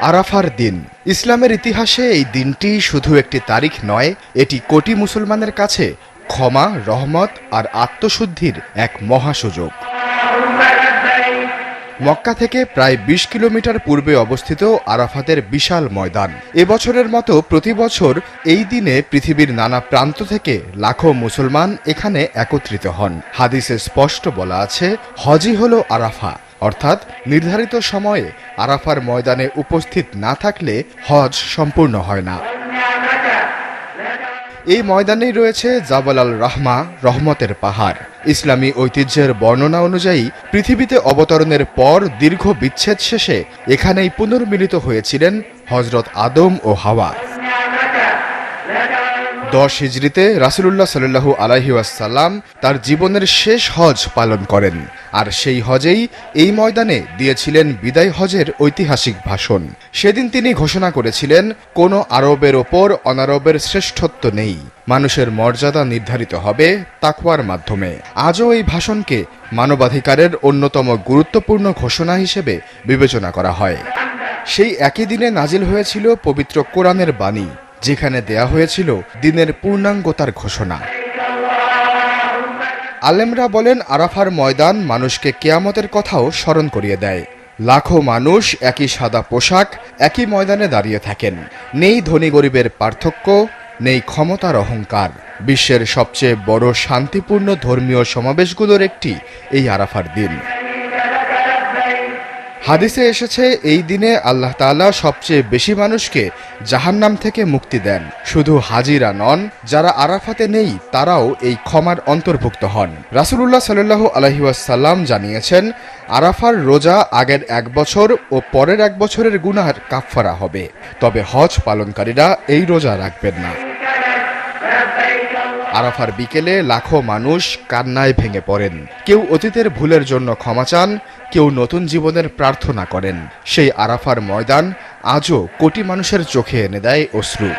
আরাফার দিন ইসলামের ইতিহাসে এই দিনটি শুধু একটি তারিখ নয়, এটি কোটি মুসলমানের কাছে ক্ষমা, রহমত আর আত্মশুদ্ধির এক মহাসুযোগ। মক্কা থেকে প্রায় ২০ কিলোমিটার পূর্বে অবস্থিত আরাফাতের বিশাল ময়দান। এবছরের মতো প্রতি বছর এই দিনে পৃথিবীর নানা প্রান্ত থেকে লাখো মুসলমান এখানে একত্রিত হন। হাদিসে স্পষ্ট বলা আছে, হজই হলো আরাফা, অর্থাৎ নির্ধারিত সময়ে আরাফার ময়দানে উপস্থিত না থাকলে হজ সম্পূর্ণ হয় না। এই ময়দানেই রয়েছে জাবাল আল রাহমা, রহমতের পাহাড়। ইসলামী ঐতিহ্যের বর্ণনা অনুযায়ী পৃথিবীতে অবতরণের পর দীর্ঘ বিচ্ছেদ শেষে এখানেই পুনর্মিলিত হয়েছিলেন হযরত আদম ও হাওয়া। ১০ হিজরিতে রাসূলুল্লাহ সাল্লাল্লাহু আলাইহি ওয়াসাল্লাম তার জীবনের শেষ হজ পালন করেন, আর সেই হজেই এই ময়দানে দিয়েছিলেন বিদায় হজের ঐতিহাসিক ভাষণ। সেদিন তিনি ঘোষণা করেছিলেন, কোনো আরবের ওপর অনারবের শ্রেষ্ঠত্ব নেই, মানুষের মর্যাদা নির্ধারিত হবে তাকওয়ার মাধ্যমে। আজও এই ভাষণকে মানবাধিকারের অন্যতম গুরুত্বপূর্ণ ঘোষণা হিসেবে বিবেচনা করা হয়। সেই একই দিনে নাজিল হয়েছিল পবিত্র কোরআনের বাণী, যেখানে দেয়া হয়েছিল দিনের পূর্ণাঙ্গতার ঘোষণা। আলেমরা বলেন, আরাফার ময়দান মানুষকে কিয়ামতের কথাও স্মরণ করিয়ে দেয়। লাখো মানুষ একই সাদা পোশাক, একই ময়দানে দাঁড়িয়ে থাকেন। নেই ধনী গরিবের পার্থক্য, নেই ক্ষমতার অহংকার। বিশ্বের সবচেয়ে বড় শান্তিপূর্ণ ধর্মীয় সমাবেশগুলোর একটি এই আরাফার দিন। হাদিসে এসেছে, এই দিনে আল্লাহ তাআলা সবচেয়ে বেশি মানুষকে জাহান্নাম থেকে মুক্তি দেন। শুধু হাজিরা নন, যারা আরাফাতে নেই তারাও এই ক্ষমার অন্তর্ভুক্ত হন। রাসূলুল্লাহ সাল্লাল্লাহু আলাইহি ওয়াসাল্লাম জানিয়েছেন, আরাফার রোজা আগের ১ বছর ও পরের ১ বছরের গুনাহের কাফফারা হবে, তবে হজ পালনকারীরা এই রোজা রাখবেন না। আরাফার বিকেলে লাখো মানুষ কান্নায় ভেঙে পড়েন। কেউ অতীতের ভুলের জন্য ক্ষমা চান, কেউ নতুন জীবনের প্রার্থনা করেন। সেই আরাফার ময়দান আজও কোটি মানুষের চোখে এনে দেয় অশ্রু।